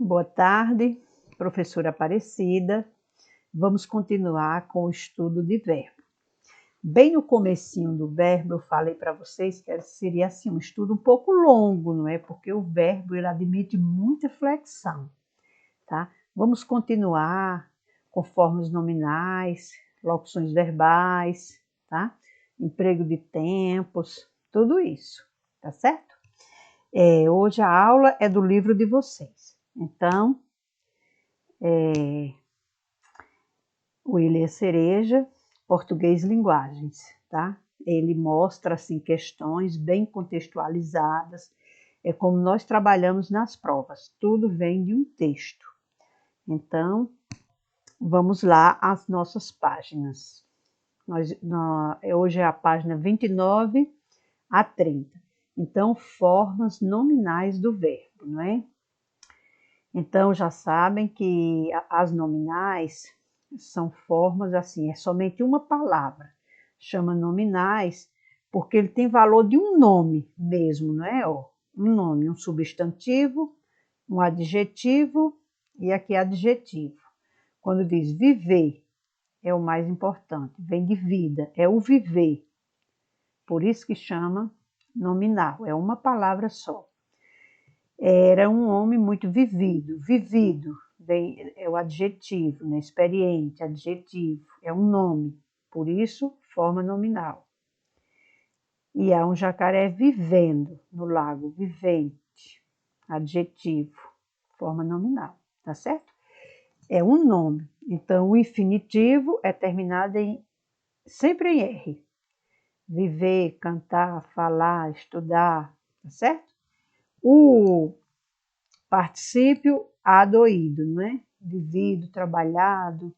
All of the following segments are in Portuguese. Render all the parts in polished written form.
Boa tarde, professora Aparecida. Vamos continuar com o estudo de verbo. Bem no comecinho do verbo, eu falei para vocês que seria assim, um estudo um pouco longo, não é? Porque o verbo, ele admite muita flexão, tá? Vamos continuar com formas nominais, locuções verbais, tá? Emprego de tempos, tudo isso, tá certo? Hoje a aula é do livro de vocês. Então, William Cereja, Português Linguagens, tá? Ele mostra, assim, questões bem contextualizadas, é como nós trabalhamos nas provas, tudo vem de um texto. Então, vamos lá às nossas páginas. Hoje é a página 29 a 30. Então, formas nominais do verbo, não é? Então, já sabem que as nominais são formas assim, é somente uma palavra. Chama nominais porque ele tem valor de um nome mesmo, não é? Um nome, um substantivo, um adjetivo e aqui adjetivo. Quando diz viver, é o mais importante, vem de vida, é o viver. Por isso que chama nominal, é uma palavra só. Era um homem muito vivido, é o adjetivo, né? Experiente, adjetivo, é um nome, por isso forma nominal. E há um jacaré vivendo no lago, vivente, adjetivo, forma nominal, tá certo? É um nome, então o infinitivo é terminado sempre em R. Viver, cantar, falar, estudar, tá certo? O particípio adoído, não é? Vivido, trabalhado.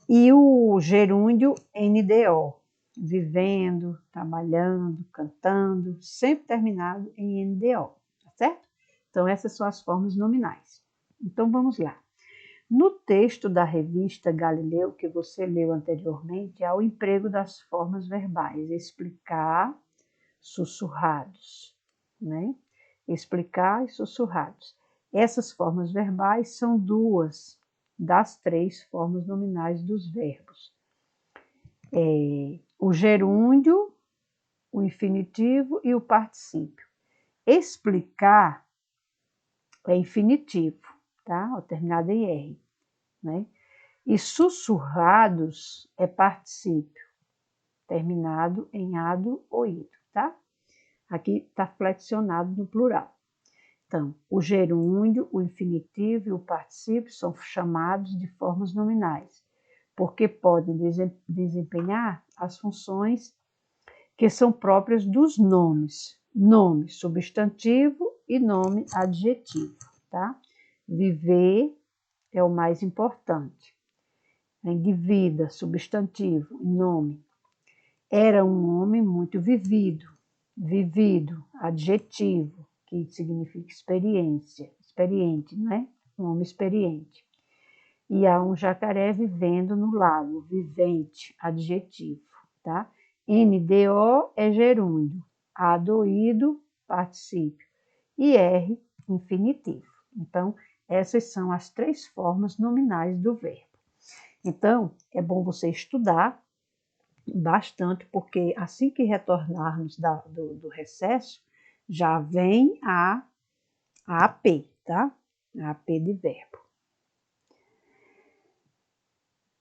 E o gerúndio NDO, vivendo, trabalhando, cantando, sempre terminado em NDO, tá certo? Então, essas são as formas nominais. Então, vamos lá. No texto da revista Galileu, que você leu anteriormente, há o emprego das formas verbais, explicar, sussurrados, né? Explicar e sussurrados. Essas formas verbais são duas das três formas nominais dos verbos. O gerúndio, o infinitivo e o particípio. Explicar é infinitivo, tá? Terminado em R, né? E sussurrados é particípio, terminado em ado ou ido, tá? Aqui está flexionado no plural. Então, o gerúndio, o infinitivo e o particípio são chamados de formas nominais, porque podem desempenhar as funções que são próprias dos nomes. Nome substantivo e nome adjetivo, tá? Viver é o mais importante. Vem de vida, substantivo, nome. Era um homem muito vivido, adjetivo, que significa experiente, não é? Um homem experiente. E há um jacaré vivendo no lago, vivente, adjetivo, tá? NDO é gerúndio, adoído, particípio, e R, infinitivo. Então, essas são as três formas nominais do verbo. Então, é bom você estudar bastante, porque assim que retornarmos do recesso, já vem a AP, tá? A AP de verbo.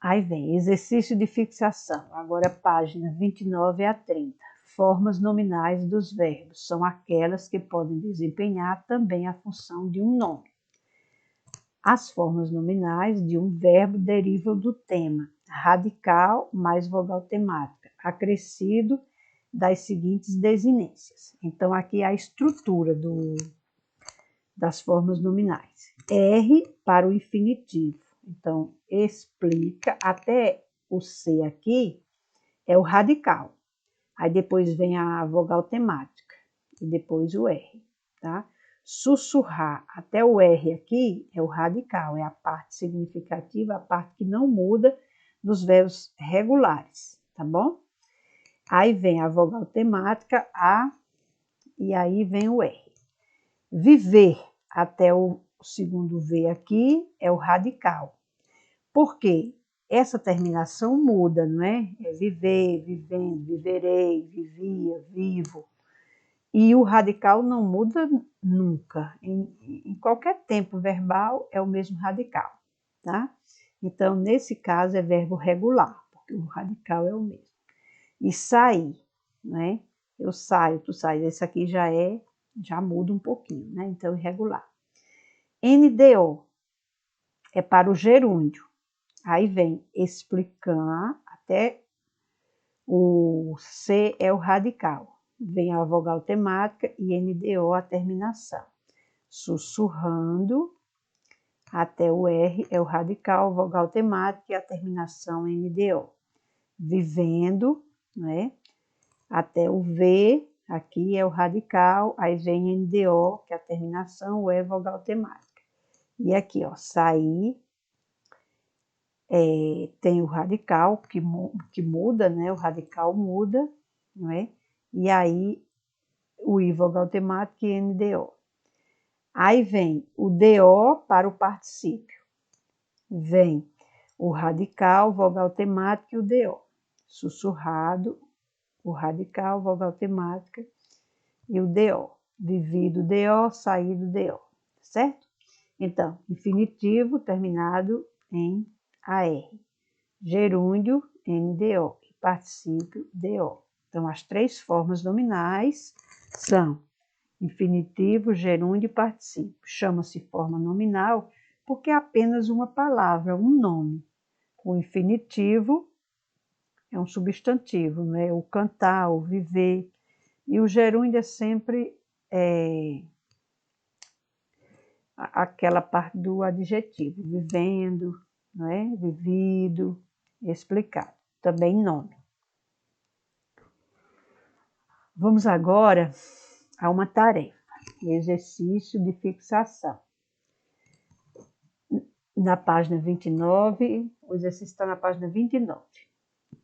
Aí vem exercício de fixação, agora página 29 a 30. Formas nominais dos verbos são aquelas que podem desempenhar também a função de um nome. As formas nominais de um verbo derivam do tema radical mais vogal temática, acrescido das seguintes desinências. Então, aqui é a estrutura das formas nominais. R para o infinitivo. Então, explica, até o C aqui é o radical. Aí depois vem a vogal temática e depois o R, tá? Sussurrar, até o R aqui é o radical, é a parte significativa, a parte que não muda dos verbos regulares, tá bom? Aí vem a vogal temática, A, e aí vem o R. Viver, até o o segundo V aqui é o radical. Por quê? Essa terminação muda, não é? É viver, vivendo, viverei, vivia, vivo. E o radical não muda nunca. Em qualquer tempo verbal é o mesmo radical, tá? Então, nesse caso, é verbo regular, porque o radical é o mesmo. E sair, né? Eu saio, tu sai. Esse aqui já muda um pouquinho, né? Então, irregular. NDO é para o gerúndio. Aí vem explicar, até o C é o radical. Vem a vogal temática e NDO a terminação. Sussurrando, até o R é o radical, vogal temática e a terminação NDO. Vivendo, né? Até o V, aqui é o radical, aí vem NDO, que é a terminação, o E vogal temática. E aqui, ó, sair, tem o radical que muda, né? O radical muda, não é? E aí o I vogal temática e NDO. Aí vem o DO para o particípio. Vem o radical, vogal temática e o DO. Sussurrado, o radical, vogal temática e o DO. Vivido DO, saído DO, certo? Então, infinitivo terminado em AR. Gerúndio, NDO. E particípio, DO. Então, as três formas nominais são infinitivo, gerúndio e particípio. Chama-se forma nominal porque é apenas uma palavra, um nome. O infinitivo é um substantivo, né? O cantar, o viver. E o gerúndio é sempre aquela parte do adjetivo, vivendo, não é? Vivido, explicado. Também nome. Vamos agora a uma tarefa, exercício de fixação. Na página 29, o exercício está na página 29.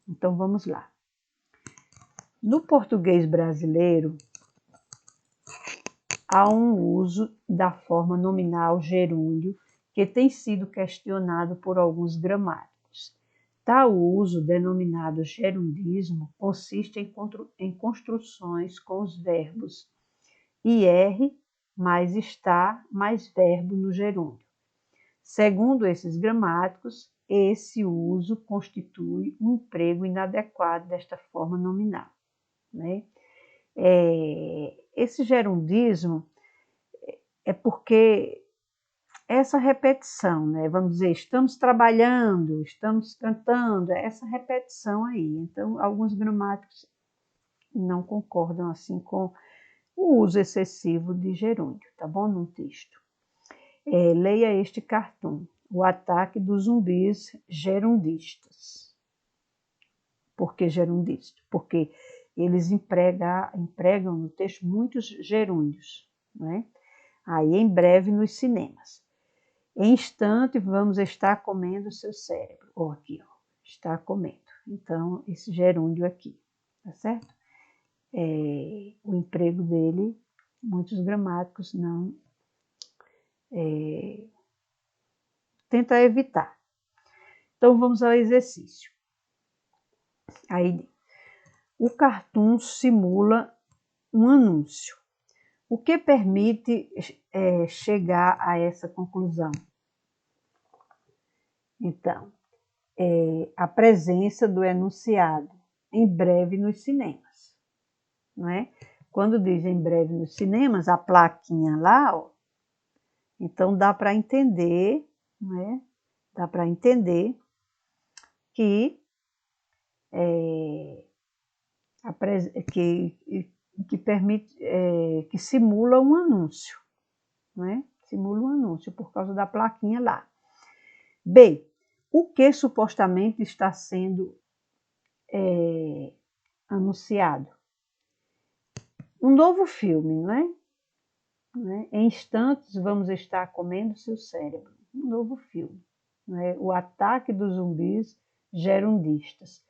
Então, vamos lá. No português brasileiro, há um uso da forma nominal gerúndio que tem sido questionado por alguns gramáticos. Tal uso, denominado gerundismo, consiste em construções com os verbos ir mais estar mais verbo no gerúndio. Segundo esses gramáticos, esse uso constitui um emprego inadequado desta forma nominal, né? Esse gerundismo é porque essa repetição, né? Vamos dizer, estamos trabalhando, estamos cantando, essa repetição aí. Então, alguns gramáticos não concordam assim com o uso excessivo de gerúndio, tá bom? No texto. Leia este cartoon, O Ataque dos Zumbis Gerundistas. Por que gerundista? Porque eles empregam no texto muitos gerúndios, né? Aí, em breve, nos cinemas. Em instante, vamos estar comendo o seu cérebro. Ó, aqui, ó, está comendo. Então, esse gerúndio aqui, tá certo? O emprego dele, muitos gramáticos não tentam evitar. Então, vamos ao exercício. Aí, o cartoon simula um anúncio. O que permite chegar a essa conclusão? Então, a presença do enunciado em breve nos cinemas, não é? Quando diz em breve nos cinemas, a plaquinha lá, ó, então dá para entender, não é? Dá para entender que que permite, que simula um anúncio, né? Simula um anúncio por causa da plaquinha lá. B, o que supostamente está sendo anunciado? Um novo filme, não é? Em instantes vamos estar comendo seu cérebro. Um novo filme, não é? O Ataque dos Zumbis Gerundistas.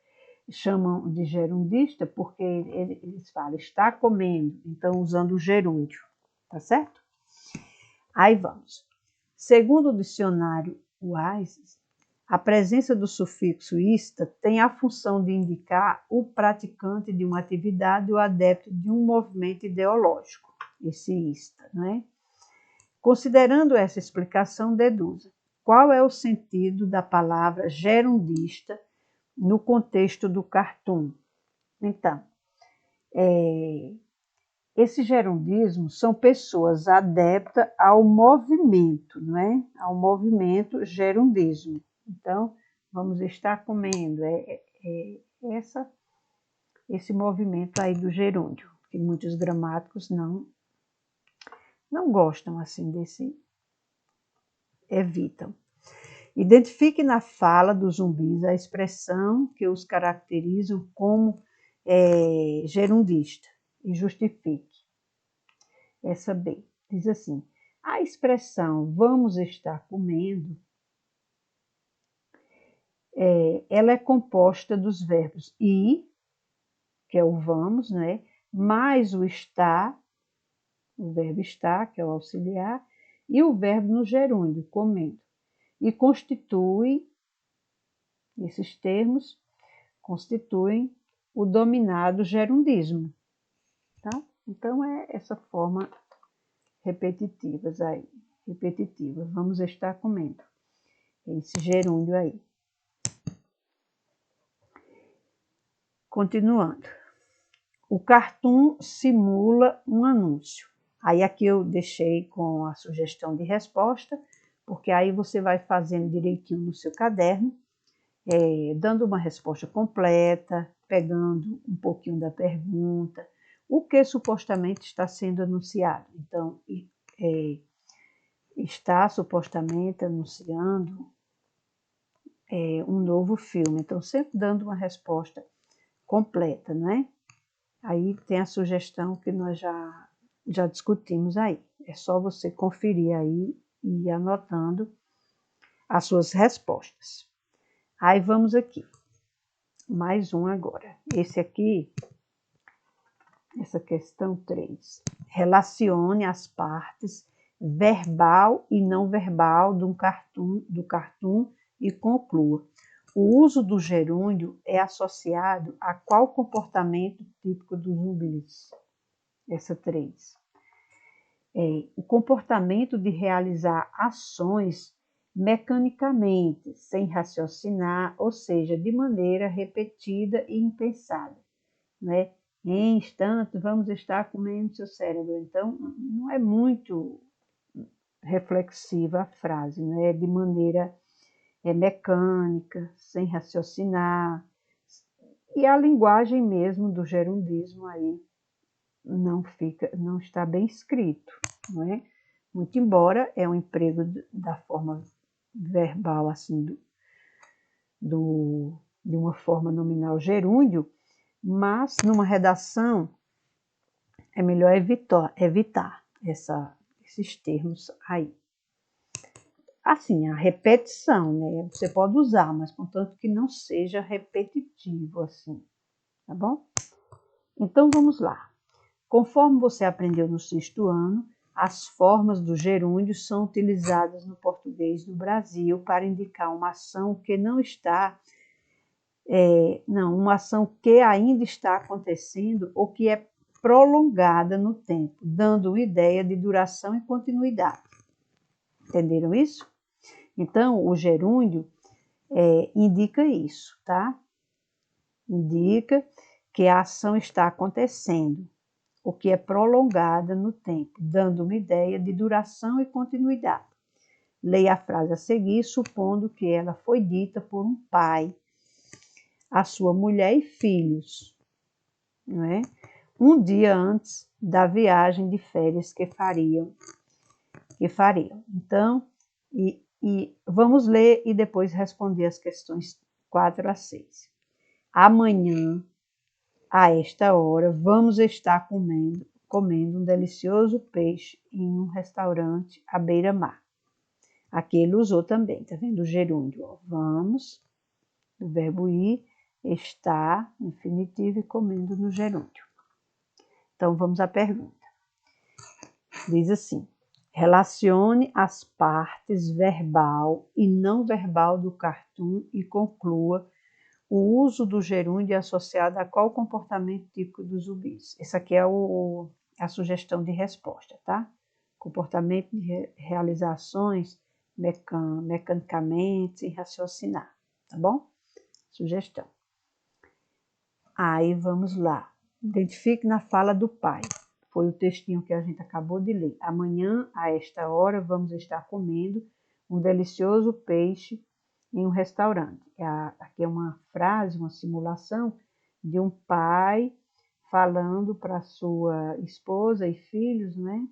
Chamam de gerundista porque eles falam está comendo, então usando o gerúndio, tá certo? Aí vamos. Segundo o dicionário Wise, a presença do sufixo ista tem a função de indicar o praticante de uma atividade ou adepto de um movimento ideológico, esse ista, não é? Considerando essa explicação, deduza qual é o sentido da palavra gerundista no contexto do cartoon. Então, esses gerundismos são pessoas adeptas ao movimento, não é? Ao movimento gerundismo. Então, vamos estar comendo esse movimento aí do gerúndio, que muitos gramáticos não gostam assim evitam. Identifique na fala dos zumbis a expressão que os caracterizam como gerundista e justifique. Essa B diz assim: a expressão vamos estar comendo, ela é composta dos verbos ir, que é o vamos, né? Mais o estar, o verbo estar, que é o auxiliar, e o verbo no gerúndio, comendo. E esses termos constituem o dominado gerundismo, tá? Então, é essa forma repetitiva. Vamos estar comendo. Esse gerúndio aí. Continuando. O cartoon simula um anúncio. Aí aqui eu deixei com a sugestão de resposta, porque aí você vai fazendo direitinho no seu caderno, dando uma resposta completa, pegando um pouquinho da pergunta, o que supostamente está sendo anunciado. Então, está supostamente anunciando um novo filme. Então, sempre dando uma resposta completa, né? Aí tem a sugestão que nós já discutimos aí. É só você conferir aí e ir anotando as suas respostas. Aí vamos aqui. Mais um agora. Esse aqui, essa questão 3. Relacione as partes verbal e não verbal do cartoon e conclua. O uso do gerúndio é associado a qual comportamento típico dos zumbis? Essa 3. O comportamento de realizar ações mecanicamente, sem raciocinar, ou seja, de maneira repetida e impensada, né? Em instantes, vamos estar comendo seu cérebro. Então, não é muito reflexiva a frase, né? De maneira mecânica, sem raciocinar. E a linguagem mesmo do gerundismo aí não está bem escrito, não é? Muito embora é um emprego da forma verbal, assim, de uma forma nominal gerúndio, mas numa redação é melhor evitar esses termos aí. Assim, a repetição, né? Você pode usar, mas contanto que não seja repetitivo, assim, tá bom? Então, vamos lá. Conforme você aprendeu no 6º ano, as formas do gerúndio são utilizadas no português do Brasil para indicar uma ação que uma ação que ainda está acontecendo ou que é prolongada no tempo, dando uma ideia de duração e continuidade. Entenderam isso? Então, o gerúndio indica isso, tá? Indica que a ação está acontecendo, o que é prolongada no tempo, dando uma ideia de duração e continuidade. Leia a frase a seguir, supondo que ela foi dita por um pai a sua mulher e filhos, não é? Um dia antes da viagem de férias que fariam. Então, vamos ler e depois responder as questões 4 a 6. Amanhã, a esta hora, vamos estar comendo um delicioso peixe em um restaurante à beira-mar. Aqui ele usou também, tá vendo? O gerúndio, ó. Vamos, o verbo ir, estar, infinitivo, e comendo no gerúndio. Então, vamos à pergunta. Diz assim: Relacione as partes verbal e não verbal do cartoon e conclua o uso do gerúndio associado a qual comportamento típico dos zumbis. Essa aqui é a sugestão de resposta, tá? Comportamento de realizações mecanicamente sem raciocinar, tá bom? Sugestão. Aí vamos lá. Identifique na fala do pai. Foi o textinho que a gente acabou de ler. Amanhã, a esta hora, vamos estar comendo um delicioso peixe em um restaurante. Aqui é uma frase, uma simulação de um pai falando para sua esposa e filhos, né,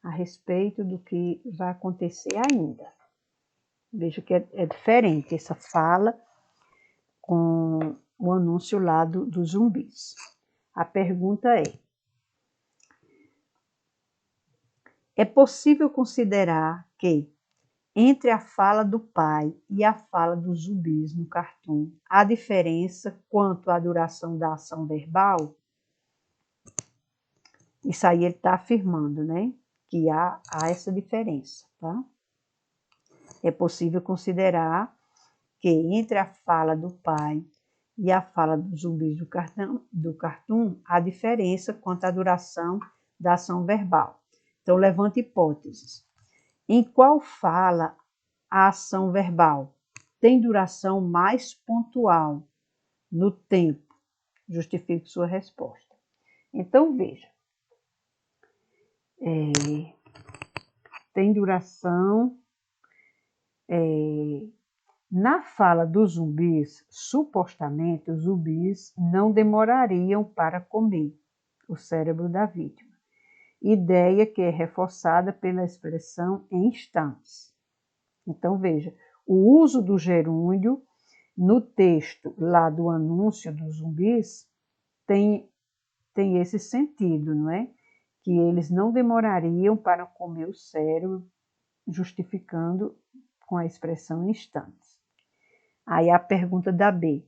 a respeito do que vai acontecer ainda. Veja que é diferente essa fala com o anúncio lá dos zumbis. A pergunta é possível considerar que entre a fala do pai e a fala dos zumbis no cartoon, há diferença quanto à duração da ação verbal? Isso aí ele está afirmando, né? Que há essa diferença, tá? É possível considerar que entre a fala do pai e a fala dos zumbis do cartoon, há diferença quanto à duração da ação verbal. Então, levanta hipóteses. Em qual fala a ação verbal tem duração mais pontual no tempo? Justifique sua resposta. Então, veja. Tem duração... Na fala dos zumbis, supostamente os zumbis não demorariam para comer o cérebro da vítima. Ideia que é reforçada pela expressão em instantes. Então, veja, o uso do gerúndio no texto lá do anúncio dos zumbis tem esse sentido, não é? Que eles não demorariam para comer o cérebro, justificando com a expressão em instantes. Aí a pergunta da B.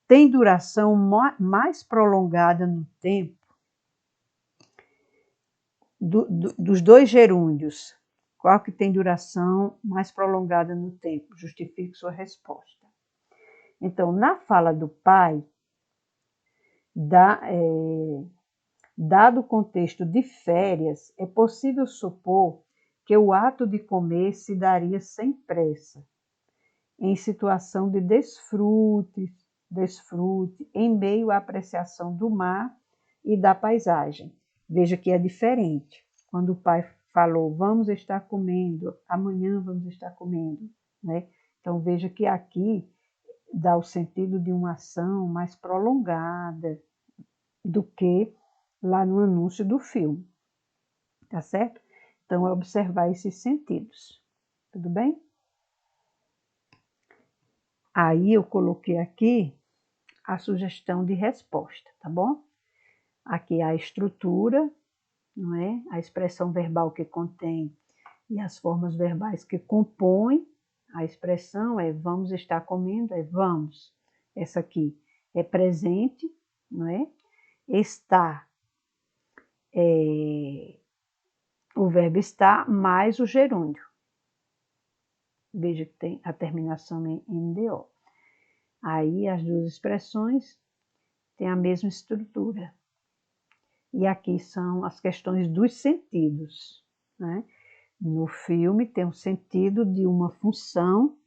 Tem duração mais prolongada no tempo dos dois gerúndios? Qual que tem duração mais prolongada no tempo? Justifique sua resposta. Então, na fala do pai, dado o contexto de férias, é possível supor que o ato de comer se daria sem pressa, em situação de desfrute, em meio à apreciação do mar e da paisagem. Veja que é diferente. Quando o pai falou, vamos estar comendo, amanhã vamos estar comendo, né? Então, veja que aqui dá o sentido de uma ação mais prolongada do que lá no anúncio do filme, tá certo? Então, é observar esses sentidos, tudo bem? Aí eu coloquei aqui a sugestão de resposta, tá bom? Aqui a estrutura, não é? A expressão verbal que contém e as formas verbais que compõem a expressão é vamos estar comendo, é vamos. Essa aqui é presente, não é? Está, o verbo estar mais o gerúndio. Veja que tem a terminação em NDO. Aí as duas expressões têm a mesma estrutura. E aqui são as questões dos sentidos, né? No filme tem o sentido de uma função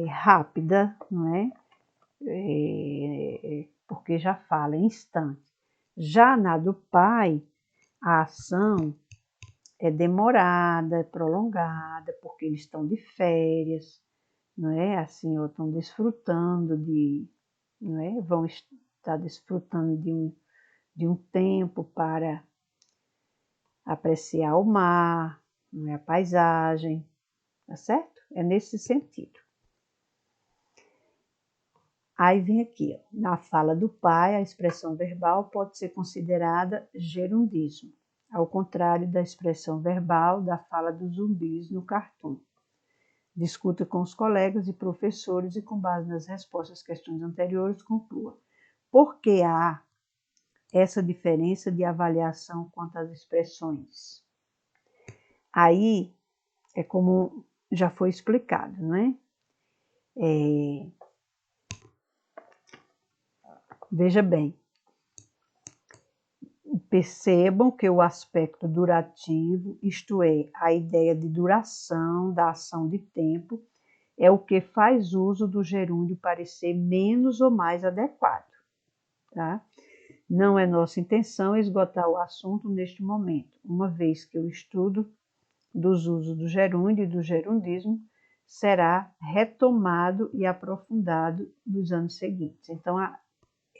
rápida, não é? Porque já fala em instante. Já na do pai, a ação é demorada, é prolongada, porque eles estão de férias, não é? Assim, ou estão desfrutando não é? Vão estar desfrutando de um tempo para apreciar o mar, não é? A paisagem, tá certo? É nesse sentido. Aí vem aqui, ó, na fala do pai, a expressão verbal pode ser considerada gerundismo, ao contrário da expressão verbal da fala dos zumbis no cartoon. Discuta com os colegas e professores e, com base nas respostas às questões anteriores, conclua. Por que há essa diferença de avaliação quanto às expressões? Aí, é como já foi explicado, não é? Veja bem, percebam que o aspecto durativo, isto é, a ideia de duração da ação de tempo, é o que faz uso do gerúndio parecer menos ou mais adequado, tá? Não é nossa intenção esgotar o assunto neste momento, uma vez que o estudo dos usos do gerúndio e do gerundismo será retomado e aprofundado nos anos seguintes. Então,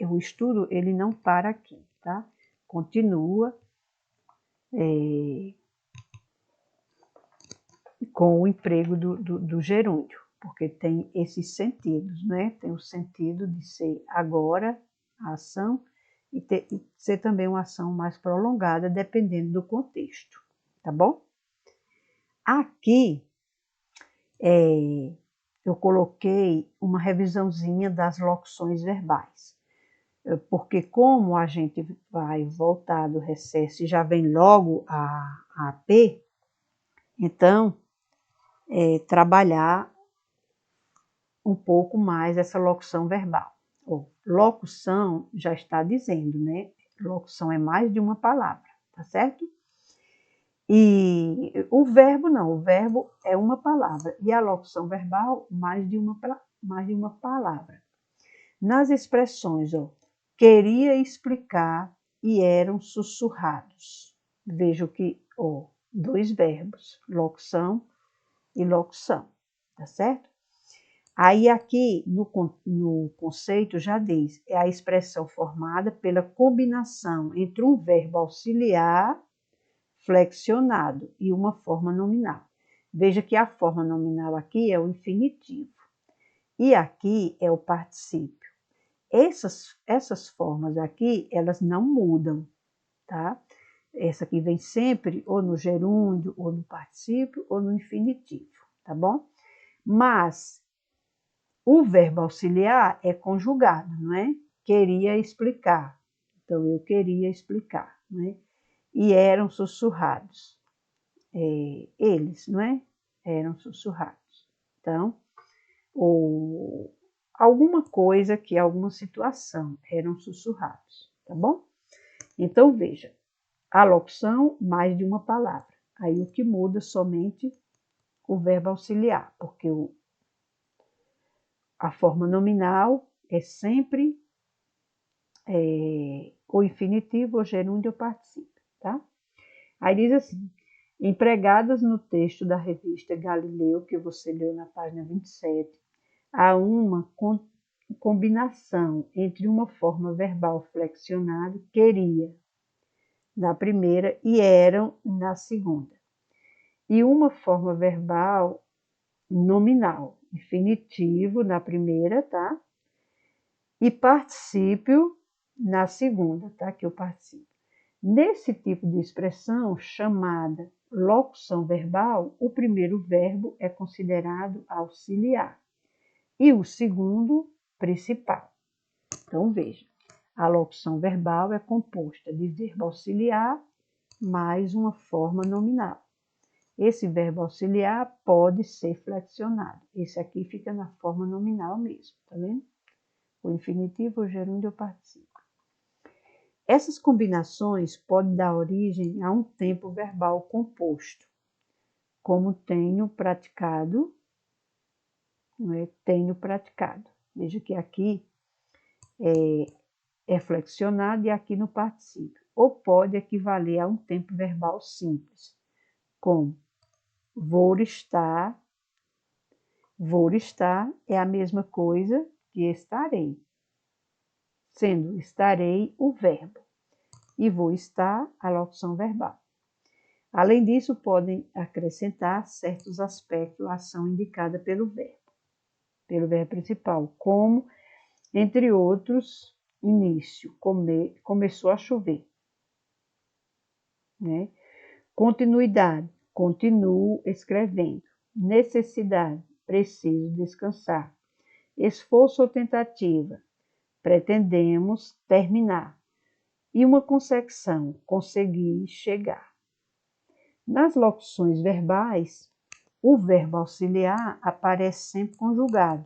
o estudo ele não para aqui, tá? Continua com o emprego do gerúndio, porque tem esses sentidos, né? Tem o sentido de ser agora a ação e ser também uma ação mais prolongada, dependendo do contexto, tá bom? Aqui, eu coloquei uma revisãozinha das locuções verbais, porque como a gente vai voltar do recesso e já vem logo a AP, então, trabalhar um pouco mais essa locução verbal. Locução já está dizendo, né? Locução é mais de uma palavra, tá certo? E o verbo não, o verbo é uma palavra. E a locução verbal, mais de uma palavra. Nas expressões, queria explicar e eram sussurrados. Vejo que, dois verbos, locução e locução, tá certo? Aí aqui no conceito já diz, é a expressão formada pela combinação entre um verbo auxiliar flexionado e uma forma nominal. Veja que a forma nominal aqui é o infinitivo e aqui é o particípio. Essas formas aqui, elas não mudam, tá? Essa aqui vem sempre ou no gerúndio, ou no particípio, ou no infinitivo, tá bom? Mas o verbo auxiliar é conjugado, não é? Queria explicar. Então, eu queria explicar, não é? E eram sussurrados. Eles, não é? Eram sussurrados. Então, ou alguma coisa que alguma situação eram sussurrados, tá bom? Então, veja, a locução, mais de uma palavra. Aí o que muda somente o verbo auxiliar, porque a forma nominal é sempre o infinitivo, o gerúndio ou particípio, tá? Aí diz assim, empregadas no texto da revista Galileu, que você leu na página 27, há uma combinação entre uma forma verbal flexionada, queria, na primeira, e eram, na segunda, e uma forma verbal nominal, infinitivo, na primeira, tá? E particípio, na segunda, tá? Que eu participo. Nesse tipo de expressão, chamada locução verbal, o primeiro verbo é considerado auxiliar e o segundo, principal. Então, veja, a locução verbal é composta de verbo auxiliar mais uma forma nominal. Esse verbo auxiliar pode ser flexionado. Esse aqui fica na forma nominal mesmo, tá vendo? O infinitivo, o gerúndio, o particípio. Essas combinações podem dar origem a um tempo verbal composto, como tenho praticado, não é? Tenho praticado. Veja que aqui é flexionado e aqui no particípio. Ou pode equivaler a um tempo verbal simples, como vou estar. Vou estar é a mesma coisa que estarei, sendo estarei o verbo e vou estar a locução verbal. Além disso, podem acrescentar certos aspectos à ação indicada pelo verbo principal, como, entre outros, início, começou a chover. Né? Continuidade, continuo escrevendo. Necessidade, preciso descansar. Esforço ou tentativa, pretendemos terminar. E uma consecução, conseguir chegar. Nas locuções verbais, o verbo auxiliar aparece sempre conjugado,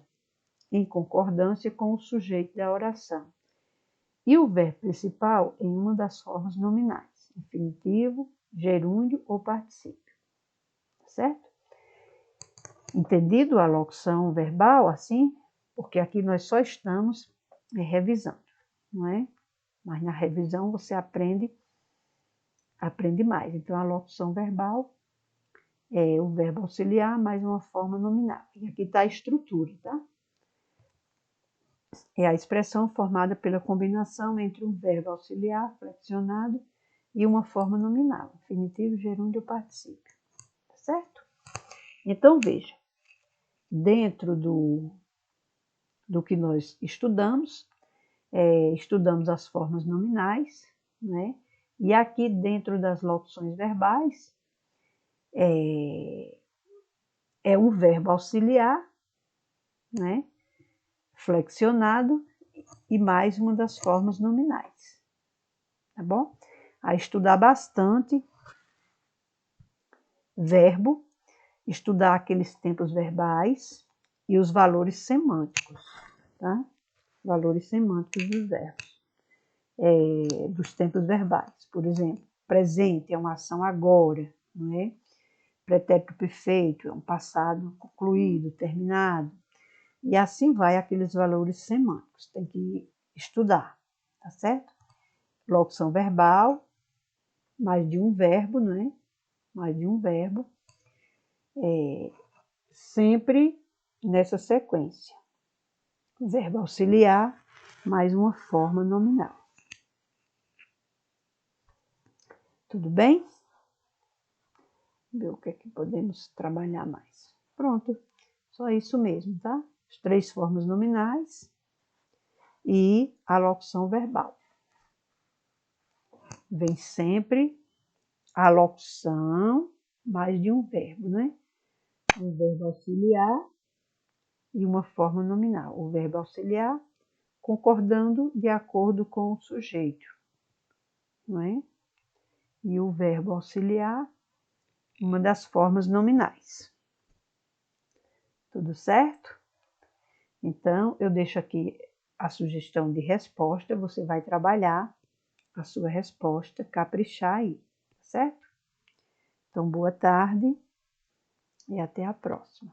em concordância com o sujeito da oração. E o verbo principal em uma das formas nominais, infinitivo, gerúndio ou particípio. Certo? Entendido a locução verbal assim? Porque aqui nós só estamos revisando, não é? Mas na revisão você aprende mais. Então, a locução verbal é o verbo auxiliar mais uma forma nominal. E aqui está a estrutura, tá? É a expressão formada pela combinação entre um verbo auxiliar flexionado e uma forma nominal, infinitivo, gerúndio ou particípio. Tá certo? Então, veja, dentro do que nós estudamos, estudamos as formas nominais, né? E aqui dentro das locuções verbais, é um verbo auxiliar, né? Flexionado e mais uma das formas nominais, tá bom? A estudar bastante verbo, estudar aqueles tempos verbais e os valores semânticos, tá? Valores semânticos dos verbos, dos tempos verbais. Por exemplo, presente é uma ação agora, não é? Pretérito perfeito é um passado concluído, terminado. E assim vai aqueles valores semânticos, tem que estudar, tá certo? Locução verbal, mais de um verbo, né? Mais de um verbo, sempre nessa sequência. Verbo auxiliar, mais uma forma nominal. Tudo bem? Ver o que é que podemos trabalhar mais. Pronto, só isso mesmo, tá? As 3 formas nominais e a locução verbal. Vem sempre a locução mais de um verbo, né? Um verbo auxiliar e uma forma nominal. O verbo auxiliar concordando de acordo com o sujeito, não é? E o verbo auxiliar, uma das formas nominais. Tudo certo? Então, eu deixo aqui a sugestão de resposta, você vai trabalhar a sua resposta, caprichar aí, certo? Então, boa tarde e até a próxima.